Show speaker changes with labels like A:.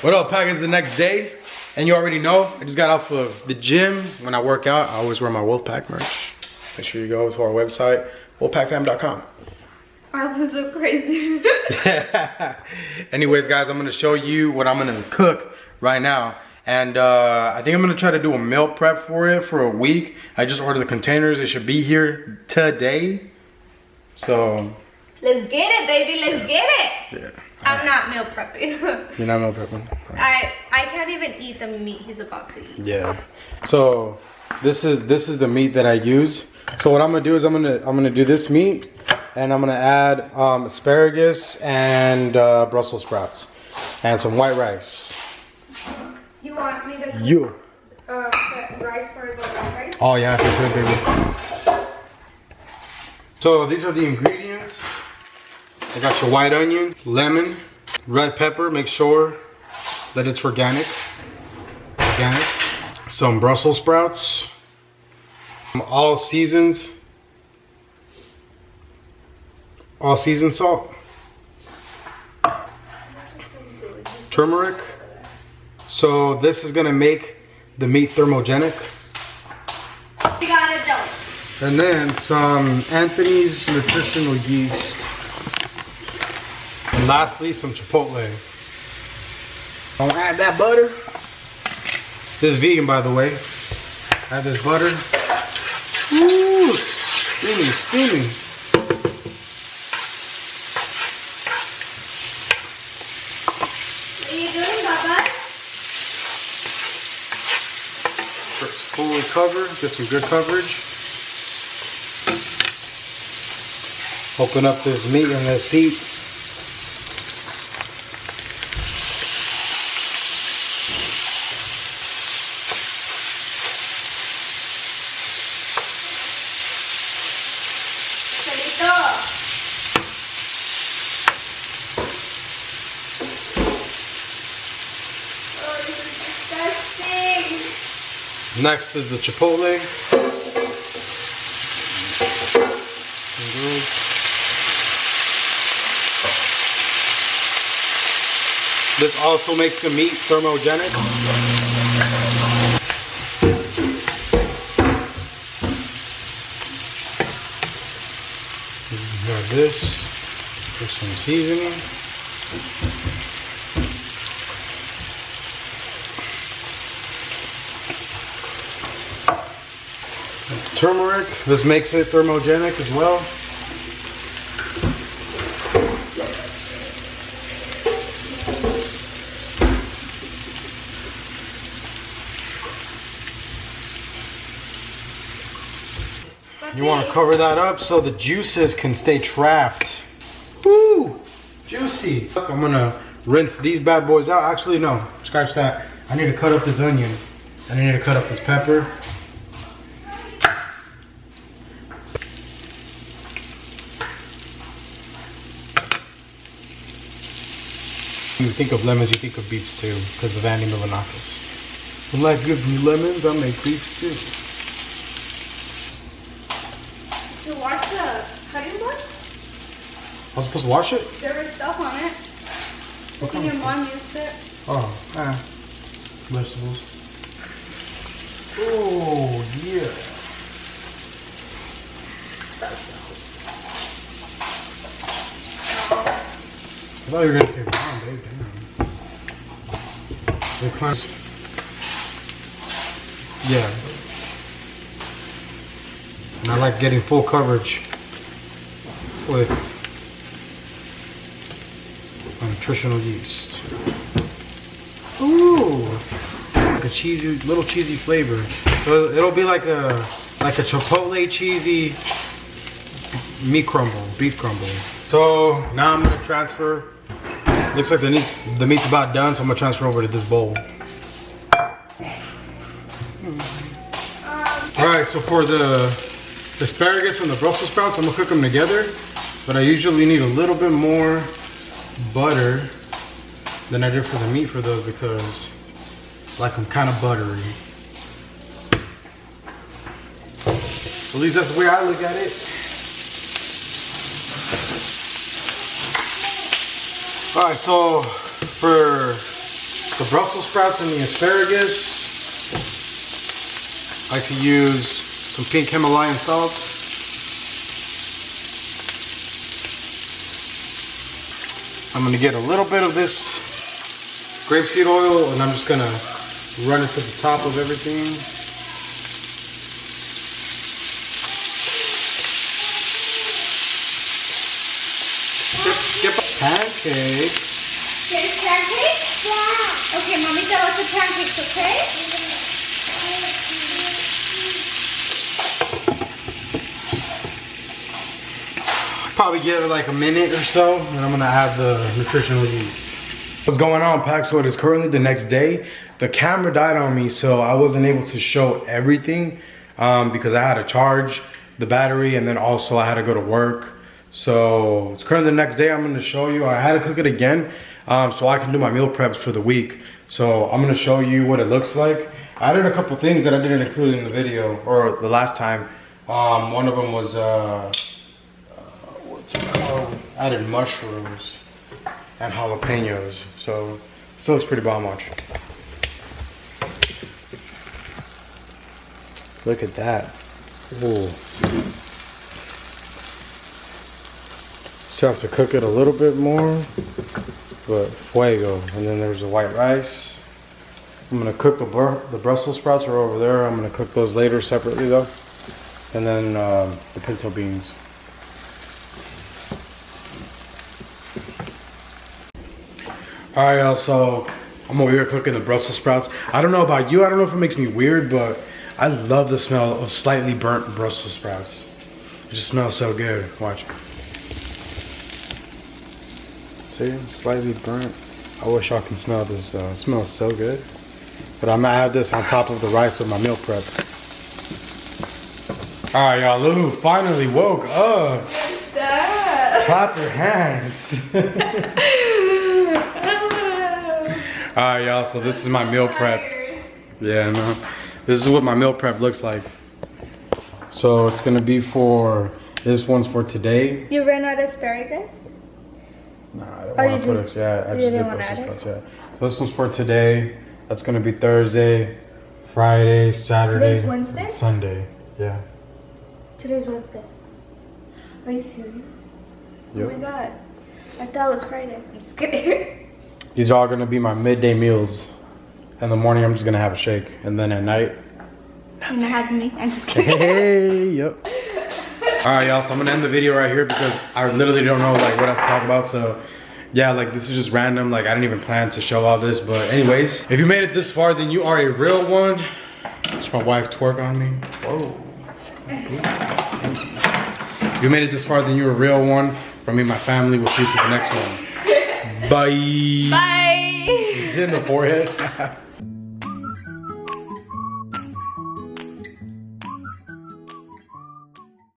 A: What up, Pack? It's the next day, and you already know, I just got off of the gym. When I work out, I always wear my Wolfpack merch. Make sure you go to our website, wolfpackfam.com.
B: I always look crazy.
A: Anyways, guys, I'm gonna show you what I'm gonna cook right now. And I think I'm gonna try to do a meal prep for it for a week. I just ordered the containers. They should be here today. So.
B: Let's get it, baby, let's get it.
A: Yeah.
B: I'm not meal prepping.
A: You're not meal prepping?
B: Right. I can't even eat the meat he's about to eat.
A: Yeah. So this is the meat that I use. So what I'm gonna do is I'm gonna do this meat, and I'm gonna add asparagus and Brussels sprouts and some white rice.
B: You want me to put rice for the rice?
A: Oh yeah, for sure, baby. So these are the ingredients. I got your white onion, lemon, red pepper, make sure that it's organic. Some Brussels sprouts, all season salt, turmeric. So this is gonna make the meat thermogenic.
B: We got it done.
A: And then some Anthony's nutritional yeast. And lastly, some chipotle. Don't add that butter. This is vegan, by the way. Add this butter. Ooh, steamy, steamy.
B: What are you doing, Papa?
A: It's fully covered. Get some good coverage. Open up this meat in this heat. Next is the chipotle. This also makes the meat thermogenic. Got this for some seasoning. Turmeric, this makes it thermogenic as well. You want to cover that up so the juices can stay trapped. Woo! Juicy. I'm gonna rinse these bad boys out. Actually, no, scratch that. I need to cut up this onion. I need to cut up this pepper. When you think of lemons, you think of beefs too, because of Andy Milonakis. When life gives me lemons, I make beefs too.
B: Did you wash the cutting board?
A: I was supposed to wash it?
B: There was stuff on it. I think your mom used it.
A: Oh, vegetables. Oh, yeah. I thought you were going to say brown, babe. Damn. They're kind of... Yeah. And I like getting full coverage with nutritional yeast. Ooh, like a cheesy, little cheesy flavor. So it'll be like a chipotle cheesy meat crumble, beef crumble. So now I'm gonna transfer. Looks like the meat's about done, so I'm gonna transfer over to this bowl. All right, so for the asparagus and the Brussels sprouts, I'm gonna cook them together, but I usually need a little bit more butter than I did for the meat for those because I like them kind of buttery. At least that's the way I look at it. All right, so for the Brussels sprouts and the asparagus. I like to use some pink Himalayan salt. I'm gonna get a little bit of this grapeseed oil and I'm just gonna run it to the top of everything. Get pancake.
B: Get pancakes? Yeah. Okay, mommy got lots of pancakes, okay?
A: Probably give it like a minute or so, and I'm gonna add the nutritional yeast. What's going on, Pack? So it is currently the next day. The camera died on me, so I wasn't able to show everything because I had to charge the battery, and then also I had to go to work. So it's currently the next day. I'm gonna show you. I had to cook it again so I can do my meal preps for the week. So I'm gonna show you what it looks like. I added a couple things that I didn't include in the video or the last time. One of them was what's it called? I added mushrooms and jalapenos. So still looks pretty bomb. Watch. Look at that. Ooh. Still have to cook it a little bit more, but fuego. And then there's the white rice. I'm gonna cook the Brussels sprouts are over there. I'm gonna cook those later separately though. And then the pinto beans. All right, y'all, so I'm over here cooking the Brussels sprouts. I don't know about you, I don't know if it makes me weird, but I love the smell of slightly burnt Brussels sprouts. It just smells so good. Watch. See, slightly burnt. I wish y'all can smell this. It smells so good. But I'm gonna have this on top of the rice of my meal prep. All right, y'all, Lou finally woke up.
B: What's that?
A: Clap your hands. All right, y'all, so this is my meal prep. Yeah, no. This is what my meal prep looks like. So it's gonna be for, this one's for today.
B: You ran out of asparagus?
A: Nah, I don't want to put it. Yeah, I just did Brussels sprouts. Yeah. So this one's for today. That's gonna be Thursday, Friday, Saturday,
B: Today's Wednesday?
A: and Sunday. Yeah.
B: Today's Wednesday. Are you serious?
A: Yep.
B: Oh my god. I thought it was Friday. I'm just kidding.
A: These are all gonna be my midday meals. In the morning, I'm just gonna have a shake, and then at night.
B: You're gonna have me. I'm just kidding.
A: Hey, yep. All right, y'all, so I'm gonna end the video right here because I literally don't know like what else to talk about. So yeah, like this is just random. Like I didn't even plan to show all this, but anyways, if you made it this far, then you are a real one. Just my wife twerk on me. Whoa. If you made it this far, then you're a real one. From me and my family, we'll see you to the next one. Bye.
B: Bye.
A: It's in the forehead.